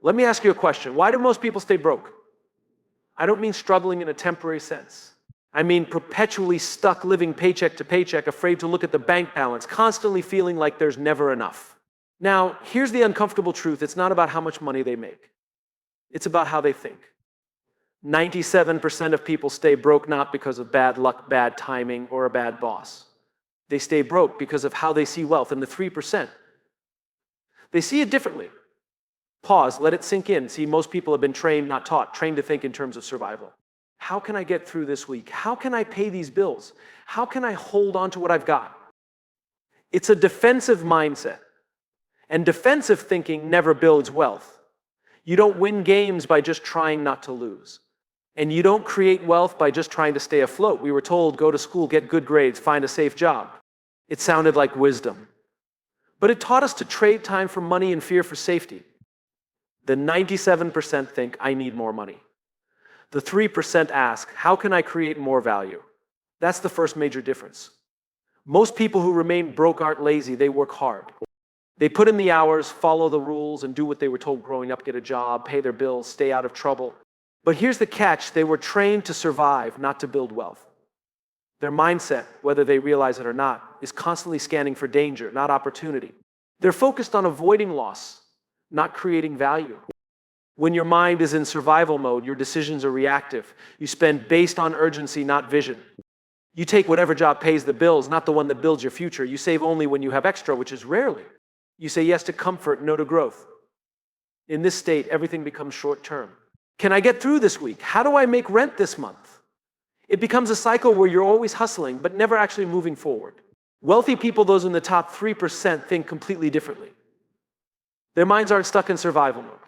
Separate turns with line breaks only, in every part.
Let me ask you a question. Why do most people stay broke? I don't mean struggling in a temporary sense. I mean perpetually stuck living paycheck to paycheck, afraid to look at the bank balance, constantly feeling like there's never enough. Now, here's the uncomfortable truth. It's not about how much money they make. It's about how they think. 97% of people stay broke not because of bad luck, bad timing, or a bad boss. They stay broke because of how they see wealth. And the 3%, they see it differently. Pause, let it sink in. See, most people have been trained, not taught, trained to think in terms of survival. How can I get through this week? How can I pay these bills? How can I hold on to what I've got? It's a defensive mindset. And defensive thinking never builds wealth. You don't win games by just trying not to lose. And you don't create wealth by just trying to stay afloat. We were told, go to school, get good grades, find a safe job. It sounded like wisdom. But it taught us to trade time for money and fear for safety. The 97% think, I need more money. The 3% ask, how can I create more value? That's the first major difference. Most people who remain broke aren't lazy, they work hard. They put in the hours, follow the rules, and do what they were told growing up, get a job, pay their bills, stay out of trouble. But here's the catch, they were trained to survive, not to build wealth. Their mindset, whether they realize it or not, is constantly scanning for danger, not opportunity. They're focused on avoiding loss, not creating value. When your mind is in survival mode, your decisions are reactive. You spend based on urgency, not vision. You take whatever job pays the bills, not the one that builds your future. You save only when you have extra, which is rarely. You say yes to comfort, no to growth. In this state, everything becomes short-term. Can I get through this week? How do I make rent this month? It becomes a cycle where you're always hustling, but never actually moving forward. Wealthy people, those in the top 3%, think completely differently. Their minds aren't stuck in survival mode.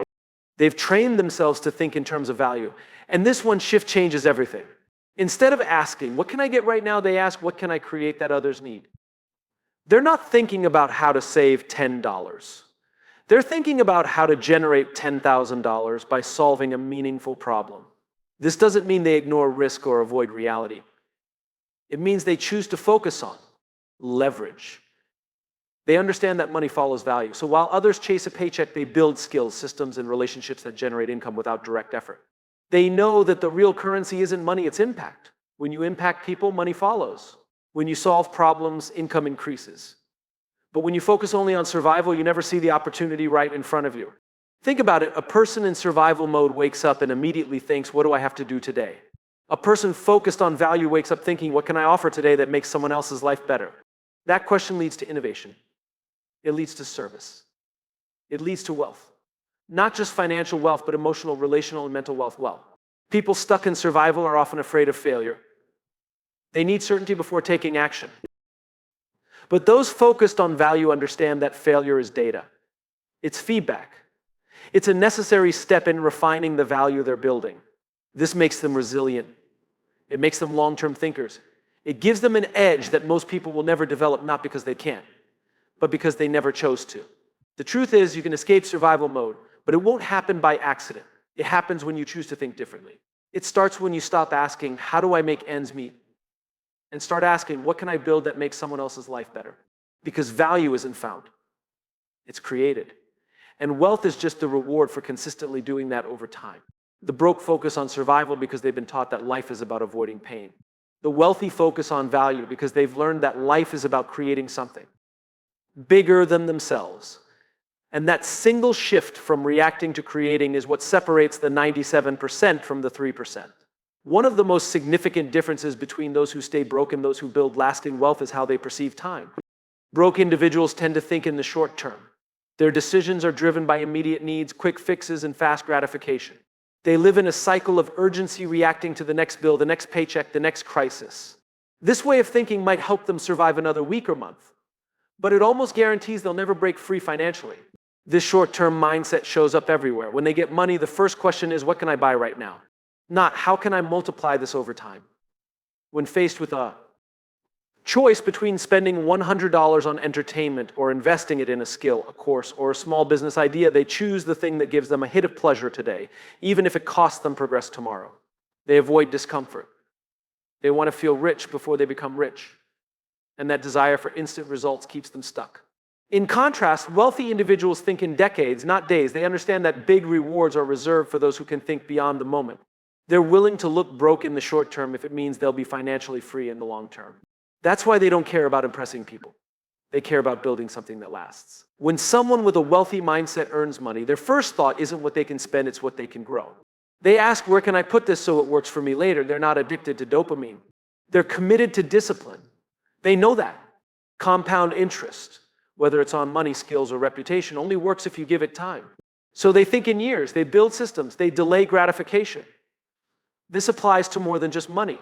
They've trained themselves to think in terms of value. And this one shift changes everything. Instead of asking, what can I get right now? They ask, what can I create that others need? They're not thinking about how to save $10. They're thinking about how to generate $10,000 by solving a meaningful problem. This doesn't mean they ignore risk or avoid reality. It means they choose to focus on leverage. They understand that money follows value. So while others chase a paycheck, they build skills, systems, and relationships that generate income without direct effort. They know that the real currency isn't money, it's impact. When you impact people, money follows. When you solve problems, income increases. But when you focus only on survival, you never see the opportunity right in front of you. Think about it. A person in survival mode wakes up and immediately thinks, what do I have to do today? A person focused on value wakes up thinking, what can I offer today that makes someone else's life better? That question leads to innovation. It leads to service. It leads to wealth. Not just financial wealth, but emotional, relational, and mental wealth. People stuck in survival are often afraid of failure. They need certainty before taking action. But those focused on value understand that failure is data. It's feedback. It's a necessary step in refining the value they're building. This makes them resilient. It makes them long-term thinkers. It gives them an edge that most people will never develop, not because they can't, but because they never chose to. The truth is, you can escape survival mode, but it won't happen by accident. It happens when you choose to think differently. It starts when you stop asking, how do I make ends meet? And start asking, what can I build that makes someone else's life better? Because value isn't found. It's created. And wealth is just the reward for consistently doing that over time. The broke focus on survival because they've been taught that life is about avoiding pain. The wealthy focus on value because they've learned that life is about creating something bigger than themselves. And that single shift from reacting to creating is what separates the 97% from the 3%. One of the most significant differences between those who stay broke and those who build lasting wealth is how they perceive time. Broke individuals tend to think in the short term. Their decisions are driven by immediate needs, quick fixes, and fast gratification. They live in a cycle of urgency, reacting to the next bill, the next paycheck, the next crisis. This way of thinking might help them survive another week or month, but it almost guarantees they'll never break free financially. This short-term mindset shows up everywhere. When they get money, the first question is, what can I buy right now? Not, how can I multiply this over time? When faced with a choice between spending $100 on entertainment or investing it in a skill, a course, or a small business idea, they choose the thing that gives them a hit of pleasure today, even if it costs them progress tomorrow. They avoid discomfort. They want to feel rich before they become rich. And that desire for instant results keeps them stuck. In contrast, wealthy individuals think in decades, not days. They understand that big rewards are reserved for those who can think beyond the moment. They're willing to look broke in the short term if it means they'll be financially free in the long term. That's why they don't care about impressing people. They care about building something that lasts. When someone with a wealthy mindset earns money, their first thought isn't what they can spend, it's what they can grow. They ask, where can I put this so it works for me later? They're not addicted to dopamine. They're committed to discipline. They know that. Compound interest, whether it's on money, skills, or reputation, only works if you give it time. So they think in years, they build systems, they delay gratification. This applies to more than just money.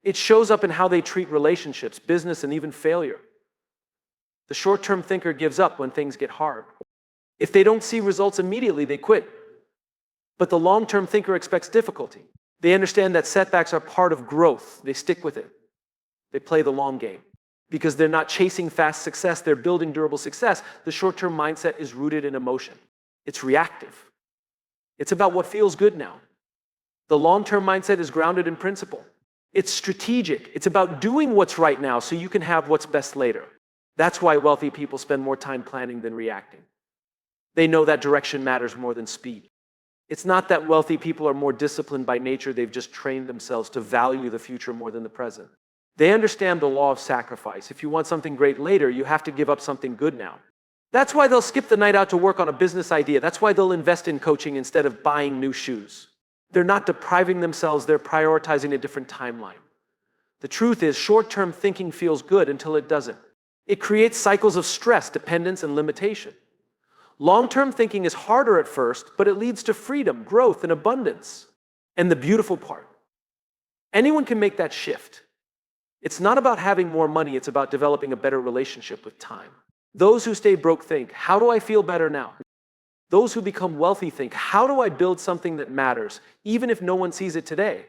It shows up in how they treat relationships, business, and even failure. The short-term thinker gives up when things get hard. If they don't see results immediately, they quit. But the long-term thinker expects difficulty. They understand that setbacks are part of growth. They stick with it. They play the long game. Because they're not chasing fast success, they're building durable success. The short-term mindset is rooted in emotion. It's reactive. It's about what feels good now. The long-term mindset is grounded in principle. It's strategic. It's about doing what's right now so you can have what's best later. That's why wealthy people spend more time planning than reacting. They know that direction matters more than speed. It's not that wealthy people are more disciplined by nature, they've just trained themselves to value the future more than the present. They understand the law of sacrifice. If you want something great later, you have to give up something good now. That's why they'll skip the night out to work on a business idea. That's why they'll invest in coaching instead of buying new shoes. They're not depriving themselves, they're prioritizing a different timeline. The truth is, short-term thinking feels good until it doesn't. It creates cycles of stress, dependence, and limitation. Long-term thinking is harder at first, but it leads to freedom, growth, and abundance. And the beautiful part, anyone can make that shift. It's not about having more money, it's about developing a better relationship with time. Those who stay broke think, how do I feel better now? Those who become wealthy think, how do I build something that matters, even if no one sees it today?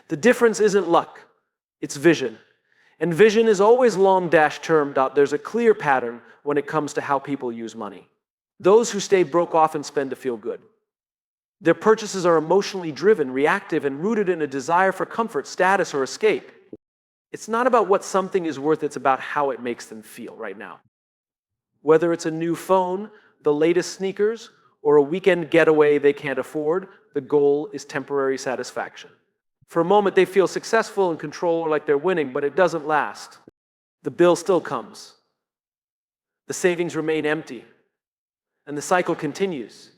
The difference isn't luck, it's vision. And vision is always long-term. There's a clear pattern when it comes to how people use money. Those who stay broke often spend to feel good. Their purchases are emotionally driven, reactive, and rooted in a desire for comfort, status, or escape. It's not about what something is worth, it's about how it makes them feel right now. Whether it's a new phone, the latest sneakers, or a weekend getaway they can't afford, the goal is temporary satisfaction. For a moment, they feel successful and control or like they're winning, but it doesn't last. The bill still comes. The savings remain empty. And the cycle continues.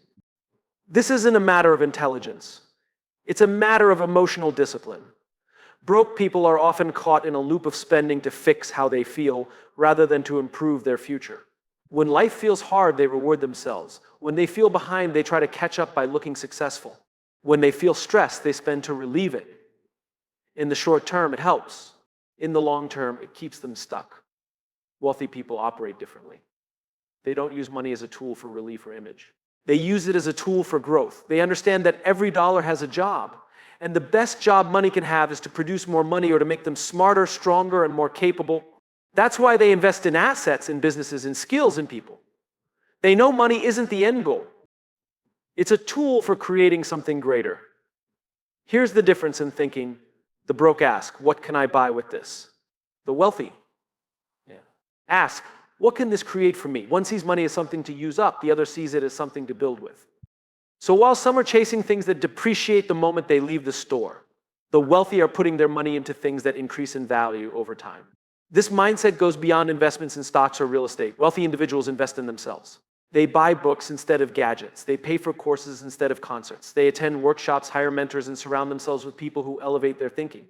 This isn't a matter of intelligence. It's a matter of emotional discipline. Broke people are often caught in a loop of spending to fix how they feel rather than to improve their future. When life feels hard, they reward themselves. When they feel behind, they try to catch up by looking successful. When they feel stressed, they spend to relieve it. In the short term, it helps. In the long term, it keeps them stuck. Wealthy people operate differently. They don't use money as a tool for relief or image. They use it as a tool for growth. They understand that every dollar has a job. And the best job money can have is to produce more money or to make them smarter, stronger, and more capable. That's why they invest in assets, in businesses, in skills, in people. They know money isn't the end goal. It's a tool for creating something greater. Here's the difference in thinking. The broke ask, what can I buy with this? The wealthy ask, what can this create for me? One sees money as something to use up, the other sees it as something to build with. So while some are chasing things that depreciate the moment they leave the store, the wealthy are putting their money into things that increase in value over time. This mindset goes beyond investments in stocks or real estate. Wealthy individuals invest in themselves. They buy books instead of gadgets. They pay for courses instead of concerts. They attend workshops, hire mentors, and surround themselves with people who elevate their thinking.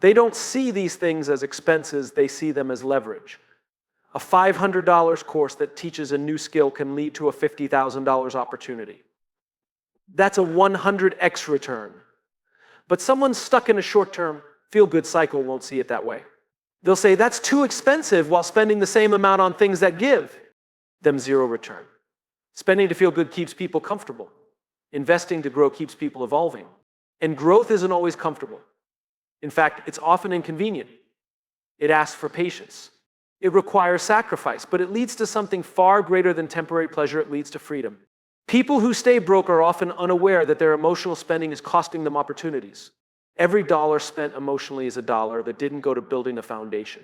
They don't see these things as expenses, they see them as leverage. A $500 course that teaches a new skill can lead to a $50,000 opportunity. That's a 100x return. But someone stuck in a short-term, feel-good cycle won't see it that way. They'll say, that's too expensive while spending the same amount on things that give them zero return. Spending to feel good keeps people comfortable. Investing to grow keeps people evolving. And growth isn't always comfortable. In fact, it's often inconvenient. It asks for patience. It requires sacrifice, but it leads to something far greater than temporary pleasure. It leads to freedom. People who stay broke are often unaware that their emotional spending is costing them opportunities. Every dollar spent emotionally is a dollar that didn't go to building a foundation.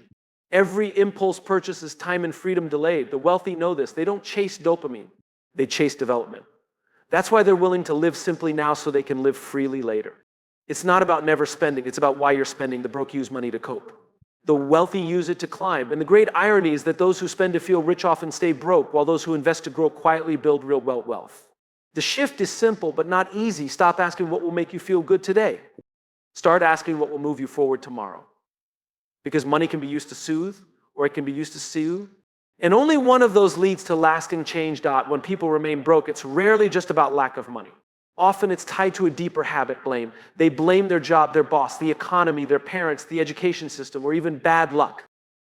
Every impulse purchase is time and freedom delayed. The wealthy know this. They don't chase dopamine. They chase development. That's why they're willing to live simply now so they can live freely later. It's not about never spending. It's about why you're spending. The broke use money to cope. The wealthy use it to climb. And the great irony is that those who spend to feel rich often stay broke, while those who invest to grow quietly build real wealth. The shift is simple, but not easy. Stop asking what will make you feel good today. Start asking what will move you forward tomorrow. Because money can be used to soothe, or it can be used to soothe. And only one of those leads to lasting change. When people remain broke, it's rarely just about lack of money. Often it's tied to a deeper habit, blame. They blame their job, their boss, the economy, their parents, the education system, or even bad luck.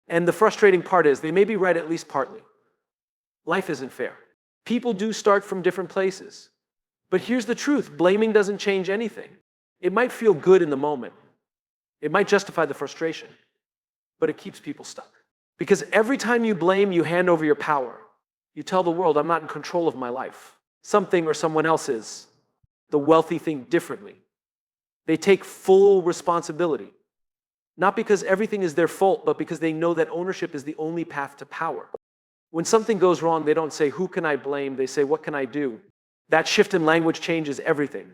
And the frustrating part is they may be right at least partly. Life isn't fair. People do start from different places. But here's the truth. Blaming doesn't change anything. It might feel good in the moment. It might justify the frustration. But it keeps people stuck. Because every time you blame, you hand over your power. You tell the world, I'm not in control of my life. Something or someone else is. The wealthy think differently. They take full responsibility. Not because everything is their fault, but because they know that ownership is the only path to power. When something goes wrong, they don't say, who can I blame? They say, what can I do? That shift in language changes everything.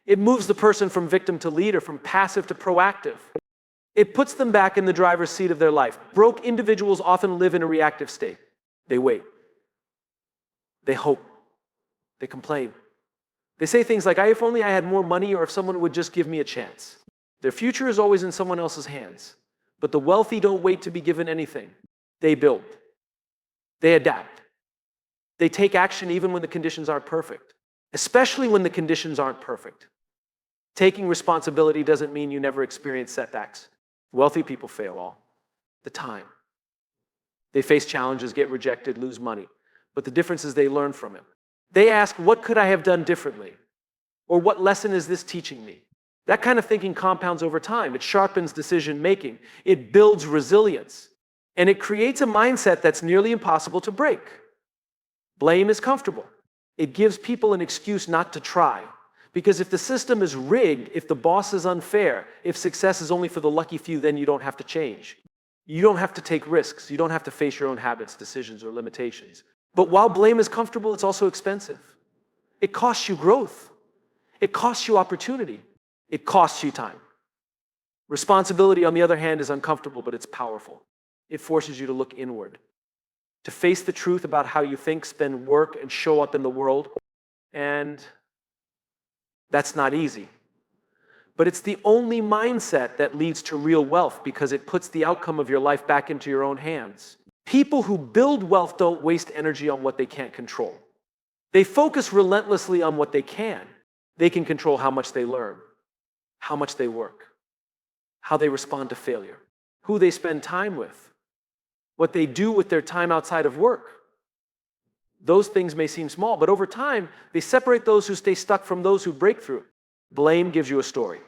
It moves the person from victim to leader, from passive to proactive. It puts them back in the driver's seat of their life. Broke individuals often live in a reactive state. They wait. They hope. They complain. They say things like, if only I had more money, or if someone would just give me a chance. Their future is always in someone else's hands. But the wealthy don't wait to be given anything. They build. They adapt. They take action even when the conditions aren't perfect, especially when the conditions aren't perfect. Taking responsibility doesn't mean you never experience setbacks. Wealthy people fail all the time. They face challenges, get rejected, lose money. But the difference is they learn from it. They ask, what could I have done differently? Or what lesson is this teaching me? That kind of thinking compounds over time. It sharpens decision making. It builds resilience. And it creates a mindset that's nearly impossible to break. Blame is comfortable. It gives people an excuse not to try. Because if the system is rigged, if the boss is unfair, if success is only for the lucky few, then you don't have to change. You don't have to take risks. You don't have to face your own habits, decisions, or limitations. But while blame is comfortable, it's also expensive. It costs you growth. It costs you opportunity. It costs you time. Responsibility, on the other hand, is uncomfortable, but it's powerful. It forces you to look inward, to face the truth about how you think, spend, work, and show up in the world. And that's not easy. But it's the only mindset that leads to real wealth, because it puts the outcome of your life back into your own hands. People who build wealth don't waste energy on what they can't control. They focus relentlessly on what they can. They can control how much they learn, how much they work, how they respond to failure, who they spend time with, what they do with their time outside of work. Those things may seem small, but over time, they separate those who stay stuck from those who break through. Blame gives you a story.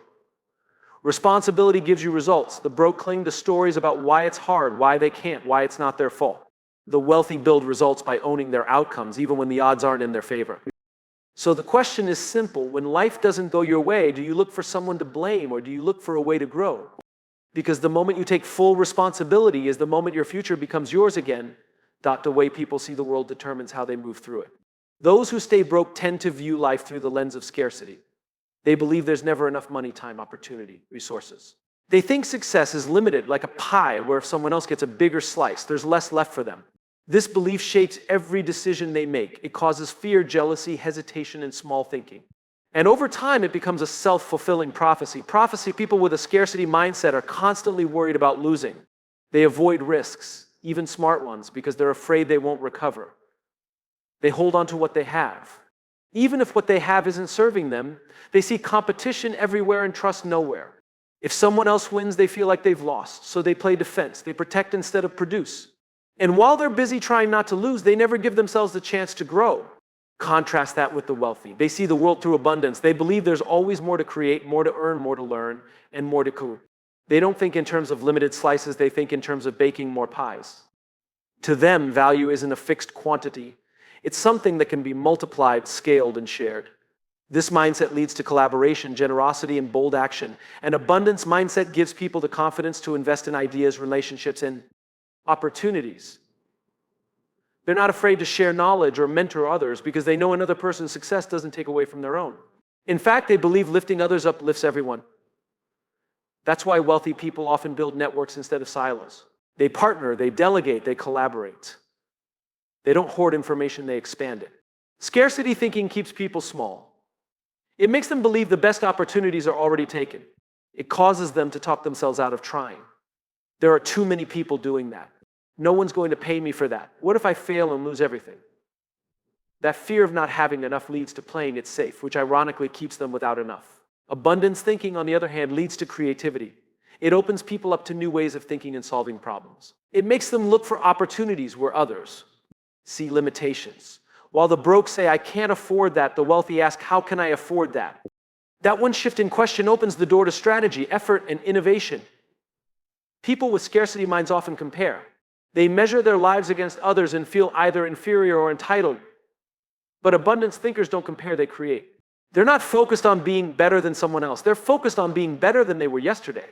Responsibility gives you results. The broke cling to stories about why it's hard, why they can't, why it's not their fault. The wealthy build results by owning their outcomes, even when the odds aren't in their favor. So the question is simple. When life doesn't go your way, do you look for someone to blame, or do you look for a way to grow? Because the moment you take full responsibility is the moment your future becomes yours again. The way people see the world determines how they move through it. Those who stay broke tend to view life through the lens of scarcity. They believe there's never enough money, time, opportunity, resources. They think success is limited, like a pie, where if someone else gets a bigger slice, there's less left for them. This belief shapes every decision they make. It causes fear, jealousy, hesitation, and small thinking. And over time, it becomes a self-fulfilling prophecy. People with a scarcity mindset are constantly worried about losing. They avoid risks, even smart ones, because they're afraid they won't recover. They hold on to what they have. Even if what they have isn't serving them, they see competition everywhere and trust nowhere. If someone else wins, they feel like they've lost, so they play defense. They protect instead of produce. And while they're busy trying not to lose, they never give themselves the chance to grow. Contrast that with the wealthy. They see the world through abundance. They believe there's always more to create, more to earn, more to learn, and more to cool. They don't think in terms of limited slices. They think in terms of baking more pies. To them, value isn't a fixed quantity. It's something that can be multiplied, scaled, and shared. This mindset leads to collaboration, generosity, and bold action. An abundance mindset gives people the confidence to invest in ideas, relationships, and opportunities. They're not afraid to share knowledge or mentor others because they know another person's success doesn't take away from their own. In fact, they believe lifting others up lifts everyone. That's why wealthy people often build networks instead of silos. They partner, they delegate, they collaborate. They don't hoard information, they expand it. Scarcity thinking keeps people small. It makes them believe the best opportunities are already taken. It causes them to talk themselves out of trying. There are too many people doing that. No one's going to pay me for that. What if I fail and lose everything? That fear of not having enough leads to playing it safe, which ironically keeps them without enough. Abundance thinking, on the other hand, leads to creativity. It opens people up to new ways of thinking and solving problems. It makes them look for opportunities where others see limitations. While the broke say, I can't afford that, the wealthy ask, how can I afford that? That one shift in question opens the door to strategy, effort, and innovation. People with scarcity minds often compare. They measure their lives against others and feel either inferior or entitled. But abundance thinkers don't compare, they create. They're not focused on being better than someone else. They're focused on being better than they were yesterday.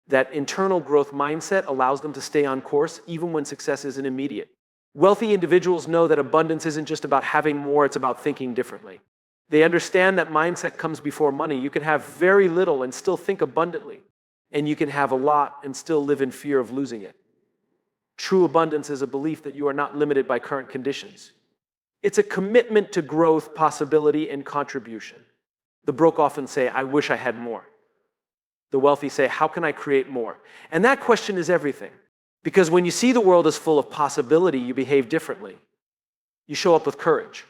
That internal growth mindset allows them to stay on course even when success isn't immediate. Wealthy individuals know that abundance isn't just about having more, it's about thinking differently. They understand that mindset comes before money. You can have very little and still think abundantly. And you can have a lot and still live in fear of losing it. True abundance is a belief that you are not limited by current conditions. It's a commitment to growth, possibility, and contribution. The broke often say, I wish I had more. The wealthy say, how can I create more? And that question is everything. Because when you see the world as full of possibility, you behave differently. You show up with courage.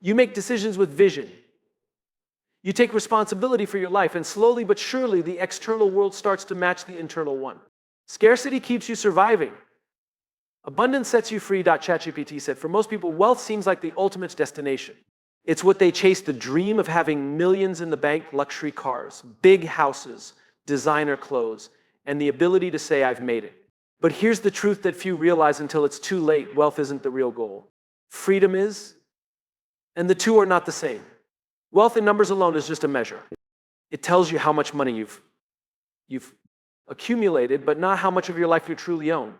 You make decisions with vision. You take responsibility for your life, and slowly but surely, the external world starts to match the internal one. Scarcity keeps you surviving. Abundance sets you free. ChatGPT said, for most people, wealth seems like the ultimate destination. It's what they chase, the dream of having millions in the bank, luxury cars, big houses, designer clothes, and the ability to say, I've made it. But here's the truth that few realize until it's too late. Wealth isn't the real goal. Freedom is, and the two are not the same. Wealth in numbers alone is just a measure. It tells you how much money you've accumulated, but not how much of your life you truly own.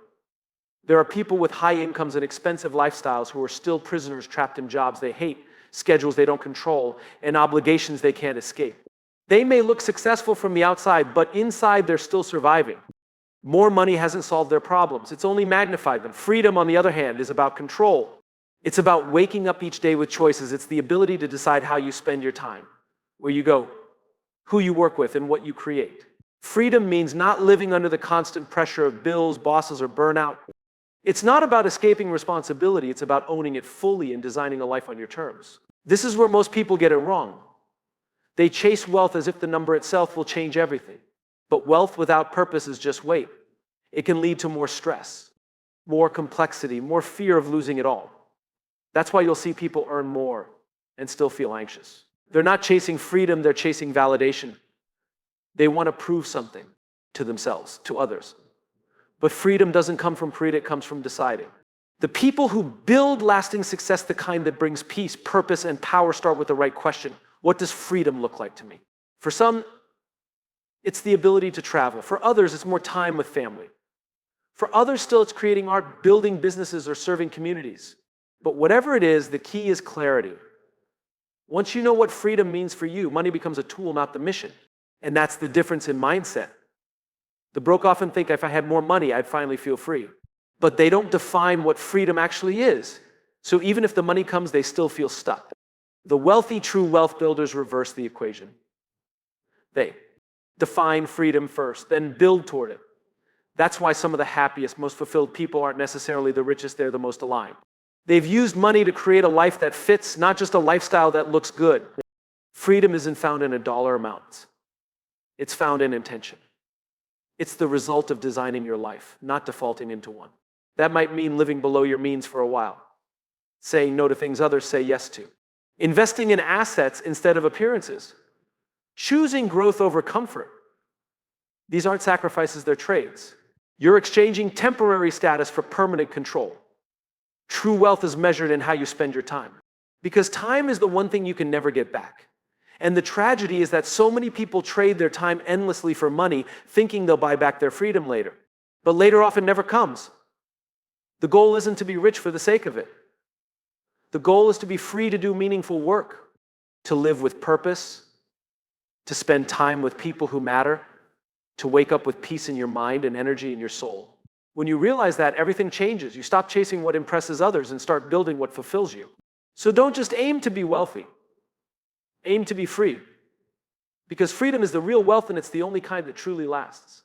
There are people with high incomes and expensive lifestyles who are still prisoners trapped in jobs they hate, schedules they don't control, and obligations they can't escape. They may look successful from the outside, but inside they're still surviving. More money hasn't solved their problems. It's only magnified them. Freedom, on the other hand, is about control. It's about waking up each day with choices. It's the ability to decide how you spend your time, where you go, who you work with, and what you create. Freedom means not living under the constant pressure of bills, bosses, or burnout. It's not about escaping responsibility. It's about owning it fully and designing a life on your terms. This is where most people get it wrong. They chase wealth as if the number itself will change everything. But wealth without purpose is just weight. It can lead to more stress, more complexity, more fear of losing it all. That's why you'll see people earn more and still feel anxious. They're not chasing freedom, they're chasing validation. They want to prove something to themselves, to others. But freedom doesn't come from greed, it comes from deciding. The people who build lasting success, the kind that brings peace, purpose, and power, start with the right question. What does freedom look like to me? For some, it's the ability to travel. For others, it's more time with family. For others still, it's creating art, building businesses, or serving communities. But whatever it is, the key is clarity. Once you know what freedom means for you, money becomes a tool, not the mission. And that's the difference in mindset. The broke often think if I had more money, I'd finally feel free. But they don't define what freedom actually is. So even if the money comes, they still feel stuck. The wealthy, true wealth builders reverse the equation. They define freedom first, then build toward it. That's why some of the happiest, most fulfilled people aren't necessarily the richest, they're the most aligned. They've used money to create a life that fits, not just a lifestyle that looks good. Freedom isn't found in a dollar amount. It's found in intention. It's the result of designing your life, not defaulting into one. That might mean living below your means for a while, saying no to things others say yes to, investing in assets instead of appearances, choosing growth over comfort. These aren't sacrifices, they're trades. You're exchanging temporary status for permanent control. True wealth is measured in how you spend your time, because time is the one thing you can never get back. And the tragedy is that so many people trade their time endlessly for money, thinking they'll buy back their freedom later. But later often never comes. The goal isn't to be rich for the sake of it. The goal is to be free to do meaningful work, to live with purpose, to spend time with people who matter, to wake up with peace in your mind and energy in your soul. When you realize that, everything changes. You stop chasing what impresses others and start building what fulfills you. So don't just aim to be wealthy. Aim to be free. Because freedom is the real wealth, and it's the only kind that truly lasts.